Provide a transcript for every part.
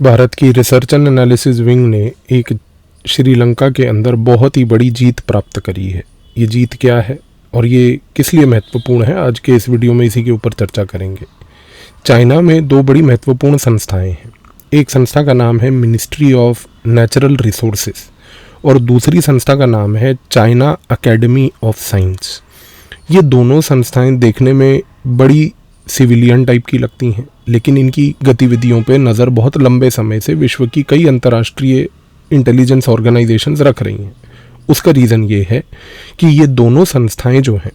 भारत की research and analysis wing ने एक श्रीलंका के अंदर बहुत ही बड़ी जीत प्राप्त करी है। ये जीत क्या है और ये किस लिए महत्वपूर्ण है, आज के इस वीडियो में इसी के ऊपर चर्चा करेंगे। चाइना में दो बड़ी महत्वपूर्ण संस्थाएं हैं। एक संस्था का नाम है मिनिस्ट्री ऑफ नेचुरल रिसोर्सेज और दूसरी संस्था का नाम है चाइना एकेडमी ऑफ साइंस। ये दोनों संस्थाएं देखने में बड़ी सिविलियन टाइप की लगती हैं, लेकिन इनकी गतिविधियों पे नज़र बहुत लंबे समय से विश्व की कई अंतर्राष्ट्रीय इंटेलिजेंस ऑर्गेनाइजेशंस रख रही हैं। उसका रीज़न ये है कि ये दोनों संस्थाएं जो हैं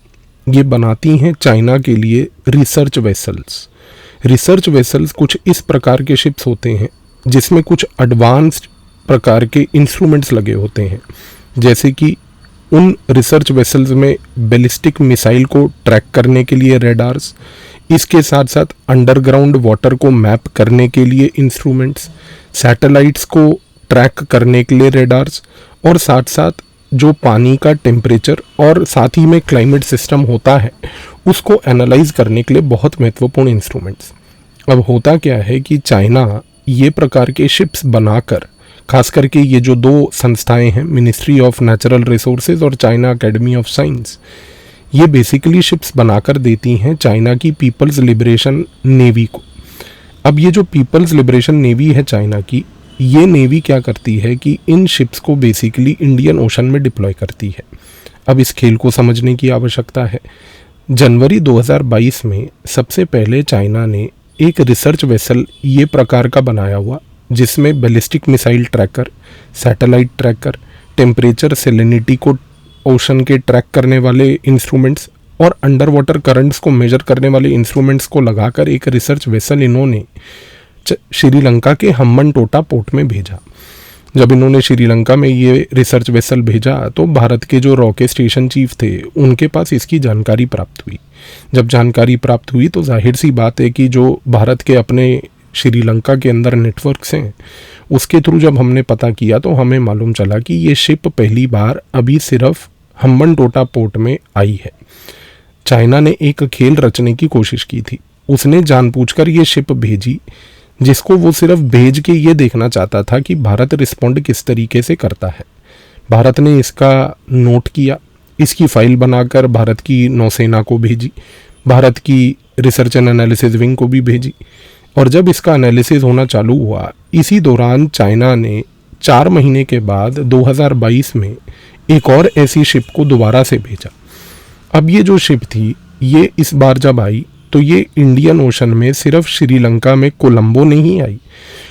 ये बनाती हैं चाइना के लिए रिसर्च वेसल्स। रिसर्च वेसल्स कुछ इस प्रकार के शिप्स होते हैं जिसमें कुछ एडवांस्ड प्रकार के इंस्ट्रूमेंट्स लगे होते हैं, जैसे कि उन रिसर्च वेसल्स में बैलिस्टिक मिसाइल को ट्रैक करने के लिए रेडार्स, इसके साथ साथ अंडरग्राउंड वाटर को मैप करने के लिए इंस्ट्रूमेंट्स, सैटेलाइट्स को ट्रैक करने के लिए रेडार्स और साथ साथ जो पानी का टेम्परेचर और साथ ही में क्लाइमेट सिस्टम होता है उसको एनालाइज करने के लिए बहुत महत्वपूर्ण इंस्ट्रूमेंट्स। अब होता क्या है कि चाइना ये प्रकार के शिप्स बनाकर, खास करके ये जो दो संस्थाएं हैं मिनिस्ट्री ऑफ नेचुरल रिसोर्सेज और चाइना एकेडमी ऑफ साइंस, ये बेसिकली शिप्स बनाकर देती हैं चाइना की पीपल्स लिबरेशन नेवी को। अब ये जो पीपल्स लिबरेशन नेवी है चाइना की, ये नेवी क्या करती है कि इन शिप्स को बेसिकली इंडियन ओशन में डिप्लॉय करती है। अब इस खेल को समझने की आवश्यकता है। जनवरी 2022 में सबसे पहले चाइना ने एक रिसर्च वेसल ये प्रकार का बनाया हुआ, जिसमें ballistic missile tracker, satellite tracker, temperature salinity को ओशन के ट्रैक करने वाले इंस्ट्रूमेंट्स और अंडर वाटर करंट्स को मेजर करने वाले इंस्ट्रूमेंट्स को लगाकर एक रिसर्च वेसल इन्होंने श्रीलंका के हम्बनटोटा पोर्ट में भेजा। जब इन्होंने श्रीलंका में ये रिसर्च वेसल भेजा तो भारत के जो रॉकेट स्टेशन चीफ थे उनके पास इसकी जानकारी प्राप्त हुई। जब जानकारी प्राप्त हुई तो जाहिर सी बात है कि जो भारत के अपने श्रीलंका के अंदर नेटवर्क्स हैं उसके थ्रू जब हमने पता किया तो हमें मालूम चला कि ये शिप पहली बार अभी सिर्फ हम्बनटोटा पोर्ट में आई है। चाइना ने एक खेल रचने की कोशिश की थी। उसने जानबूझकर ये शिप भेजी जिसको वो सिर्फ भेज के ये देखना चाहता था कि भारत रिस्पॉन्ड किस तरीके से करता है। भारत ने इसका नोट किया, इसकी फाइल बनाकर भारत की नौसेना को भेजी, भारत की रिसर्च एंड एनालिसिस विंग को भी भेजी और जब इसका एनालिसिस होना चालू हुआ, इसी दौरान चाइना ने 4 महीने के बाद 2022 में एक और ऐसी शिप को दोबारा से भेजा। अब ये जो शिप थी ये इस बार जब आई तो ये इंडियन ओशन में सिर्फ श्रीलंका में कोलंबो नहीं आई,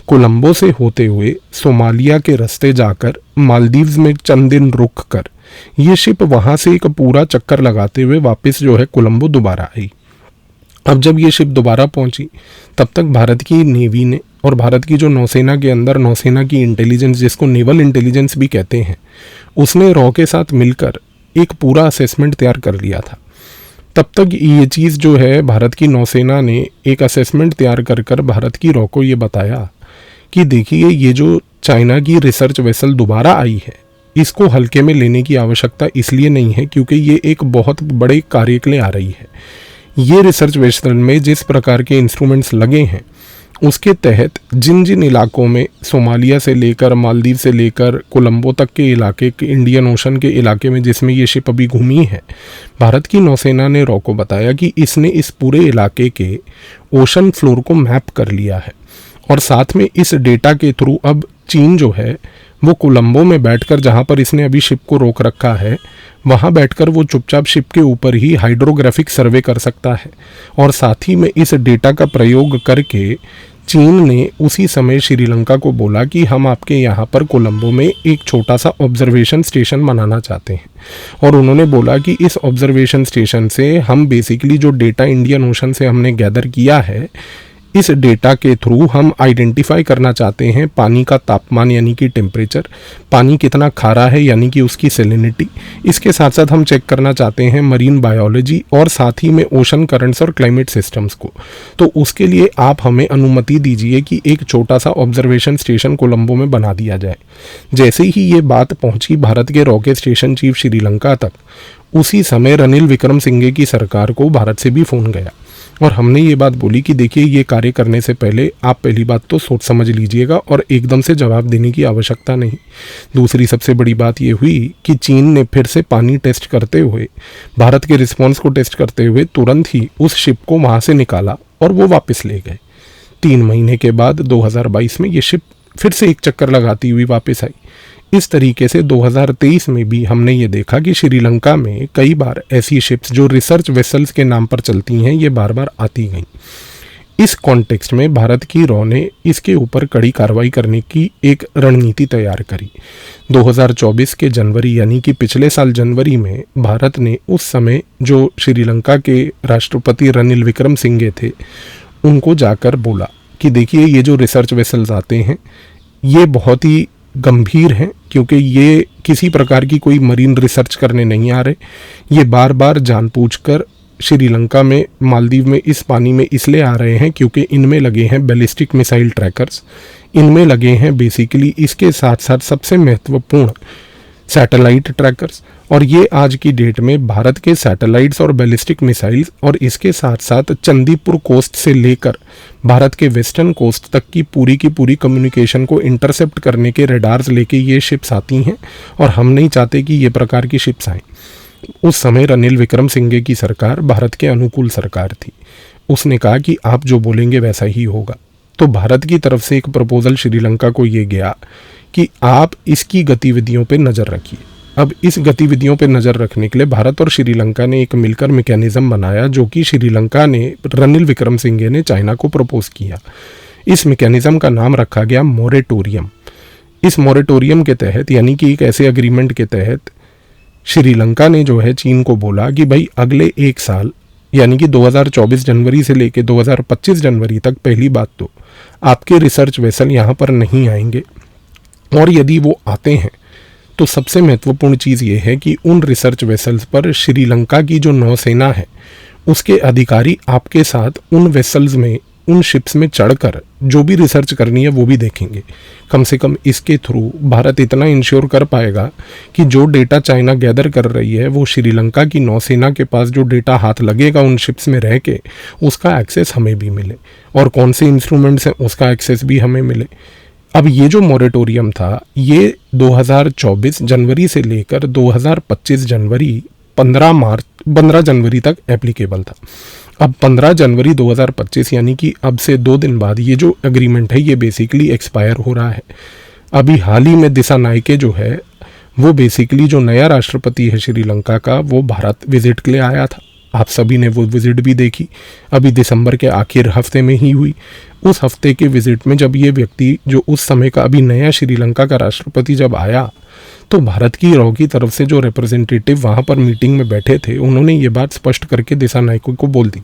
कोलंबो से होते हुए सोमालिया के रास्ते जाकर मालदीव्स में चंद दिन रुक कर ये शिप वहाँ से एक पूरा चक्कर लगाते हुए वापस जो है कोलंबो दोबारा आई। अब जब ये शिप दोबारा पहुंची तब तक भारत की नेवी ने और भारत की जो नौसेना के अंदर नौसेना की इंटेलिजेंस, जिसको नेवल इंटेलिजेंस भी कहते हैं, उसने रॉ के साथ मिलकर एक पूरा असेसमेंट तैयार कर लिया था। तब तक ये चीज़ जो है भारत की नौसेना ने एक असेसमेंट तैयार कर भारत की रॉ को ये बताया कि देखिए ये जो चाइना की रिसर्च वेसल दोबारा आई है इसको हल्के में लेने की आवश्यकता इसलिए नहीं है क्योंकि ये एक बहुत बड़े कार्य के लिए आ रही है। ये रिसर्च वेसल में जिस प्रकार के इंस्ट्रूमेंट्स लगे हैं उसके तहत जिन जिन इलाकों में सोमालिया से लेकर मालदीव से लेकर कोलंबो तक के इलाके के इंडियन ओशन के इलाके में जिसमें ये शिप अभी घूमी है, भारत की नौसेना ने रॉ को बताया कि इसने इस पूरे इलाके के ओशन फ्लोर को मैप कर लिया है और साथ में इस डेटा के थ्रू अब चीन जो है वो कोलंबो में बैठकर, जहाँ पर इसने अभी शिप को रोक रखा है, वहाँ बैठकर वो चुपचाप शिप के ऊपर ही हाइड्रोग्राफिक सर्वे कर सकता है और साथ ही में इस डेटा का प्रयोग करके चीन ने उसी समय श्रीलंका को बोला कि हम आपके यहाँ पर कोलंबो में एक छोटा सा ऑब्जर्वेशन स्टेशन बनाना चाहते हैं और उन्होंने बोला कि इस ऑब्जर्वेशन स्टेशन से हम बेसिकली जो डेटा इंडियन ओशन से हमने गैदर किया है, इस डेटा के थ्रू हम आइडेंटिफाई करना चाहते हैं पानी का तापमान यानी कि टेम्परेचर, पानी कितना खारा है यानी कि उसकी सेलिनिटी, इसके साथ साथ हम चेक करना चाहते हैं मरीन बायोलॉजी और साथ ही में ओशन करंट्स और क्लाइमेट सिस्टम्स को। तो उसके लिए आप हमें अनुमति दीजिए कि एक छोटा सा ऑब्जर्वेशन स्टेशन कोलंबो में बना दिया जाए। जैसे ही ये बात पहुंची भारत के रॉकेट स्टेशन चीफ श्रीलंका तक, उसी समय रनिल विक्रमसिंघे की सरकार को भारत से भी फ़ोन गया और हमने ये बात बोली कि देखिए ये कार्य करने से पहले आप पहली बात तो सोच समझ लीजिएगा और एकदम से जवाब देने की आवश्यकता नहीं। दूसरी सबसे बड़ी बात ये हुई कि चीन ने फिर से पानी टेस्ट करते हुए, भारत के रिस्पॉन्स को टेस्ट करते हुए तुरंत ही उस शिप को वहाँ से निकाला और वो वापस ले गए। 3 महीने के बाद 2022 में ये शिप फिर से एक चक्कर लगाती हुई वापस आई। इस तरीके से 2023 में भी हमने ये देखा कि श्रीलंका में कई बार ऐसी शिप्स जो रिसर्च वेसल्स के नाम पर चलती हैं ये बार बार आती गईं। इस कॉन्टेक्स्ट में भारत की रॉ ने इसके ऊपर कड़ी कार्रवाई करने की एक रणनीति तैयार करी। 2024 के जनवरी यानी कि पिछले साल जनवरी में भारत ने उस समय जो श्रीलंका के राष्ट्रपति रनिल विक्रमसिंघे थे उनको जाकर बोला कि देखिए ये जो रिसर्च वेसल्स आते हैं ये बहुत ही गंभीर हैं, क्योंकि ये किसी प्रकार की कोई मरीन रिसर्च करने नहीं आ रहे। ये बार बार जानबूझकर श्रीलंका में, मालदीव में इस पानी में इसलिए आ रहे हैं क्योंकि इनमें लगे हैं बैलिस्टिक मिसाइल ट्रैकर्स, इनमें लगे हैं बेसिकली इसके साथ साथ सबसे महत्वपूर्ण सैटेलाइट ट्रैकर्स। और ये आज की डेट में भारत के सैटेलाइट्स और बैलिस्टिक मिसाइल्स और इसके साथ साथ चंदीपुर कोस्ट से लेकर भारत के वेस्टर्न कोस्ट तक की पूरी कम्युनिकेशन को इंटरसेप्ट करने के रेडार्स लेके ये शिप्स आती हैं। और हम नहीं चाहते कि ये प्रकार की शिप्स आएँ। उस समय रनिल विक्रमसिंघे की सरकार भारत के अनुकूल सरकार थी। उसने कहा कि आप जो बोलेंगे वैसा ही होगा। तो भारत की तरफ से एक प्रपोजल श्रीलंका को ये गया कि आप इसकी गतिविधियों पे नज़र रखिए। अब इस गतिविधियों पे नज़र रखने के लिए भारत और श्रीलंका ने एक मिलकर मैकेनिज्म बनाया, जो कि श्रीलंका ने, रनिल विक्रमसिंघे ने चाइना को प्रपोज किया। इस मैकेनिज्म का नाम रखा गया मोरेटोरियम। इस मोरेटोरियम के तहत, यानी कि एक ऐसे अग्रीमेंट के तहत, श्रीलंका ने जो है चीन को बोला कि भाई अगले 1 साल यानी कि 2024 जनवरी से लेकर 2025 जनवरी तक पहली बात तो आपके रिसर्च वेसल यहाँ पर नहीं आएंगे, और यदि वो आते हैं तो सबसे महत्वपूर्ण चीज़ ये है कि उन रिसर्च वेसल्स पर श्रीलंका की जो नौसेना है उसके अधिकारी आपके साथ उन वेसल्स में, उन शिप्स में चढ़कर जो भी रिसर्च करनी है वो भी देखेंगे। कम से कम इसके थ्रू भारत इतना इंश्योर कर पाएगा कि जो डेटा चाइना गैदर कर रही है वो श्रीलंका की नौसेना के पास जो डेटा हाथ लगेगा उन शिप्स में रह के उसका एक्सेस हमें भी मिले, और कौन से इंस्ट्रूमेंट्स हैं उसका एक्सेस भी हमें मिले। अब ये जो मोरेटोरियम था ये 2024 जनवरी से लेकर 2025 जनवरी 15 जनवरी तक एप्लीकेबल था। अब 15 जनवरी 2025 यानी कि अब से 2 दिन बाद ये जो एग्रीमेंट है ये बेसिकली एक्सपायर हो रहा है। अभी हाल ही में दिसानायके जो है वो बेसिकली जो नया राष्ट्रपति है श्रीलंका का, वो भारत विजिट के लिए आया था। आप सभी ने वो विजिट भी देखी, अभी दिसंबर के आखिर हफ्ते में ही हुई। उस हफ्ते के विजिट में जब ये व्यक्ति, जो उस समय का अभी नया श्रीलंका का राष्ट्रपति जब आया, तो भारत की रॉ की तरफ से जो रिप्रेजेंटेटिव वहाँ पर मीटिंग में बैठे थे उन्होंने ये बात स्पष्ट करके दिसानायके को बोल दी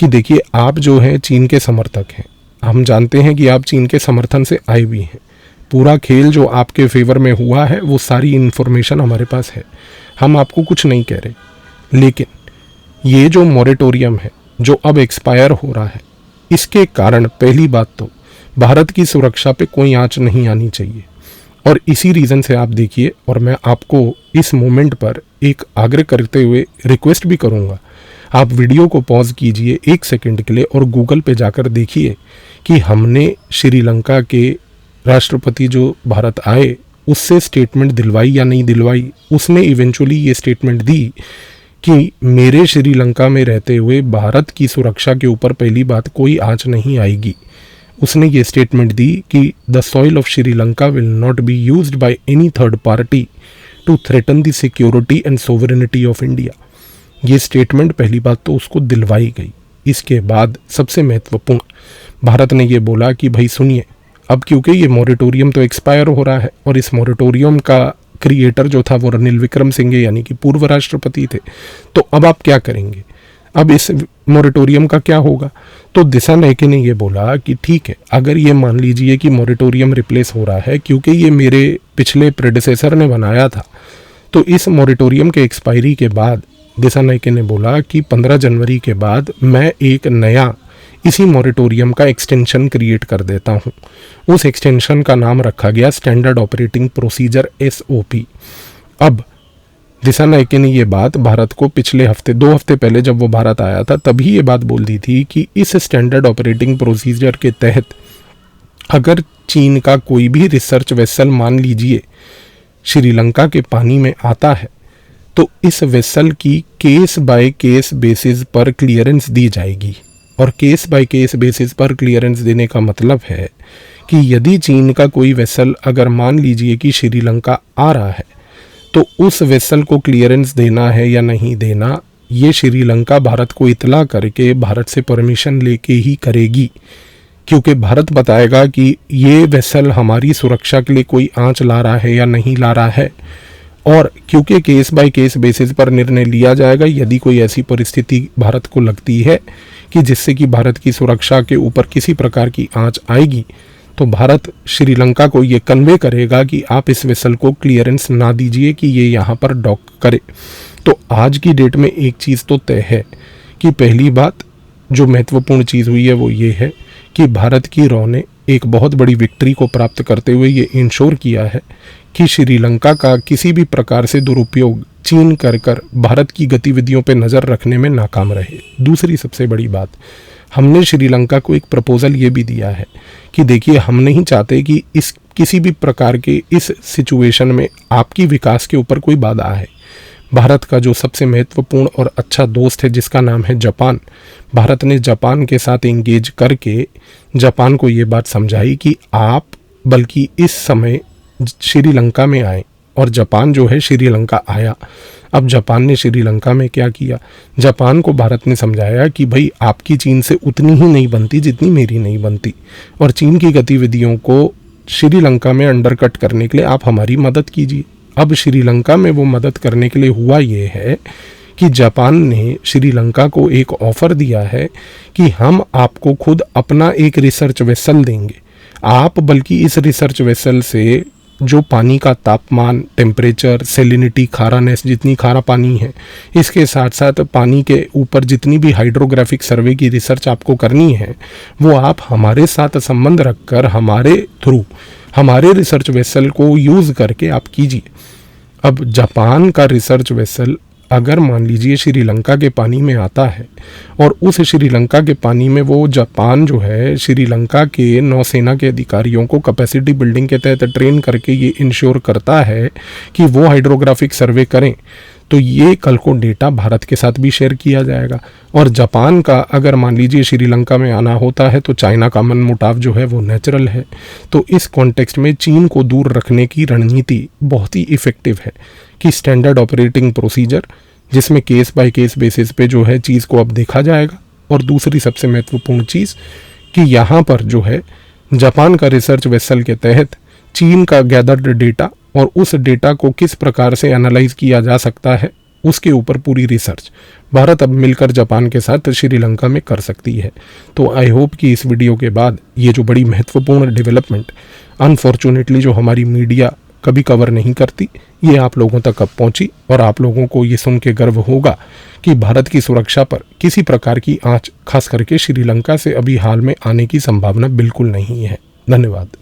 कि देखिए आप जो हैं चीन के समर्थक हैं, हम जानते हैं कि आप चीन के समर्थन से आए भी हैं, पूरा खेल जो आपके फेवर में हुआ है वो सारी इन्फॉर्मेशन हमारे पास है, हम आपको कुछ नहीं कह रहे, लेकिन ये जो मोरेटोरियम है जो अब एक्सपायर हो रहा है इसके कारण पहली बात तो भारत की सुरक्षा पे कोई आंच नहीं आनी चाहिए। और इसी रीज़न से आप देखिए, और मैं आपको इस मोमेंट पर एक आग्रह करते हुए रिक्वेस्ट भी करूँगा, आप वीडियो को पॉज कीजिए 1 सेकंड के लिए और गूगल पे जाकर देखिए कि हमने श्रीलंका के राष्ट्रपति जो भारत आए उससे स्टेटमेंट दिलवाई या नहीं दिलवाई। उसने इवेंचुअली ये स्टेटमेंट दी कि मेरे श्रीलंका में रहते हुए भारत की सुरक्षा के ऊपर पहली बात कोई आंच नहीं आएगी। उसने ये स्टेटमेंट दी कि the soil of Sri Lanka will not be used by any third party to threaten the security and sovereignty of India. ये स्टेटमेंट पहली बात तो उसको दिलवाई गई। इसके बाद सबसे महत्वपूर्ण, भारत ने ये बोला कि भाई सुनिए, अब क्योंकि ये मोरेटोरियम तो एक्सपायर हो रहा है और इस मोरेटोरियम का क्रिएटर जो था वो रनिल विक्रमसिंघे यानी कि पूर्व राष्ट्रपति थे, तो अब आप क्या करेंगे, अब इस मोरेटोरियम का क्या होगा। तो दिसानायके ने ये बोला कि ठीक है, अगर ये मान लीजिए कि मोरेटोरियम रिप्लेस हो रहा है क्योंकि ये मेरे पिछले प्रेडिसेसर ने बनाया था, तो इस मोरेटोरियम के एक्सपायरी के बाद दिसानायके ने बोला कि 15 जनवरी के बाद मैं एक नया इसी मोरेटोरियम का एक्सटेंशन क्रिएट कर देता हूँ। उस एक्सटेंशन का नाम रखा गया स्टैंडर्ड ऑपरेटिंग प्रोसीजर SOP। अब दिसानायके ने ये बात भारत को पिछले हफ्ते 2 हफ्ते पहले जब वो भारत आया था तभी ये बात बोल दी थी कि इस स्टैंडर्ड ऑपरेटिंग प्रोसीजर के तहत अगर चीन का कोई भी रिसर्च वेसल मान लीजिए श्रीलंका के पानी में आता है तो इस वेसल की केस बाय केस बेसिस पर क्लियरेंस दी जाएगी। और केस बाय केस बेसिस पर क्लियरेंस देने का मतलब है कि यदि चीन का कोई वेसल अगर मान लीजिए कि श्रीलंका आ रहा है तो उस वेसल को क्लियरेंस देना है या नहीं देना, ये श्रीलंका भारत को इतला करके भारत से परमिशन लेके ही करेगी, क्योंकि भारत बताएगा कि ये वेसल हमारी सुरक्षा के लिए कोई आंच ला रहा है या नहीं ला रहा है। और क्योंकि केस बाय केस बेसिस पर निर्णय लिया जाएगा, यदि कोई ऐसी परिस्थिति भारत को लगती है कि जिससे कि भारत की सुरक्षा के ऊपर किसी प्रकार की आंच आएगी तो भारत श्रीलंका को ये कन्वे करेगा कि आप इस वेसल को क्लियरेंस ना दीजिए कि ये यहाँ पर डॉक करे। तो आज की डेट में एक चीज़ तो तय है कि पहली बात जो महत्वपूर्ण चीज़ हुई है वो ये है कि भारत की रॉ ने एक बहुत बड़ी विक्ट्री को प्राप्त करते हुए ये इंश्योर किया है कि श्रीलंका का किसी भी प्रकार से दुरुपयोग चीन कर भारत की गतिविधियों पर नज़र रखने में नाकाम रहे। दूसरी सबसे बड़ी बात, हमने श्रीलंका को एक प्रपोजल ये भी दिया है कि देखिए हम नहीं चाहते कि इस किसी भी प्रकार के इस सिचुएशन में आपकी विकास के ऊपर कोई बाधा है। भारत का जो सबसे महत्वपूर्ण और अच्छा दोस्त है जिसका नाम है जापान, भारत ने जापान के साथ एंगेज करके जापान को ये बात समझाई कि आप बल्कि इस समय श्रीलंका में आए। और जापान जो है श्रीलंका आया। अब जापान ने श्रीलंका में क्या किया, जापान को भारत ने समझाया कि भाई आपकी चीन से उतनी ही नहीं बनती जितनी मेरी नहीं बनती, और चीन की गतिविधियों को श्रीलंका में अंडरकट करने के लिए आप हमारी मदद कीजिए। अब श्रीलंका में वो मदद करने के लिए हुआ ये है कि जापान ने श्रीलंका को एक ऑफ़र दिया है कि हम आपको खुद अपना एक रिसर्च वेसल देंगे। आप बल्कि इस रिसर्च वेसल से जो पानी का तापमान, टेम्परेचर, सेलिनिटी, खारानेस, जितनी खारा पानी है, इसके साथ साथ पानी के ऊपर जितनी भी हाइड्रोग्राफिक सर्वे की रिसर्च आपको करनी है वो आप हमारे साथ संबंध रखकर हमारे थ्रू हमारे रिसर्च वेसल को यूज़ करके आप कीजिए। अब जापान का रिसर्च वेसल अगर मान लीजिए श्रीलंका के पानी में आता है और उस श्रीलंका के पानी में वो जापान जो है श्रीलंका के नौसेना के अधिकारियों को कैपेसिटी बिल्डिंग के तहत ट्रेन करके ये इंश्योर करता है कि वो हाइड्रोग्राफिक सर्वे करें, तो ये कल को डेटा भारत के साथ भी शेयर किया जाएगा। और जापान का अगर मान लीजिए श्रीलंका में आना होता है तो चाइना का मनमुटाव जो है वो नेचुरल है। तो इस कॉन्टेक्स्ट में चीन को दूर रखने की रणनीति बहुत ही इफ़ेक्टिव है कि स्टैंडर्ड ऑपरेटिंग प्रोसीजर जिसमें केस बाय केस बेसिस पे जो है चीज़ को अब देखा जाएगा। और दूसरी सबसे महत्वपूर्ण चीज़ कि यहाँ पर जो है जापान का रिसर्च वेसल के तहत चीन का गैदर्ड डेटा और उस डेटा को किस प्रकार से एनालाइज किया जा सकता है उसके ऊपर पूरी रिसर्च भारत अब मिलकर जापान के साथ श्रीलंका में कर सकती है। तो आई होप कि इस वीडियो के बाद ये जो बड़ी महत्वपूर्ण डेवलपमेंट अनफॉर्चुनेटली जो हमारी मीडिया कभी कवर नहीं करती, ये आप लोगों तक अब पहुंची और आप लोगों को ये सुन के गर्व होगा कि भारत की सुरक्षा पर किसी प्रकार की आंच खास करके श्रीलंका से अभी हाल में आने की संभावना बिल्कुल नहीं है। धन्यवाद।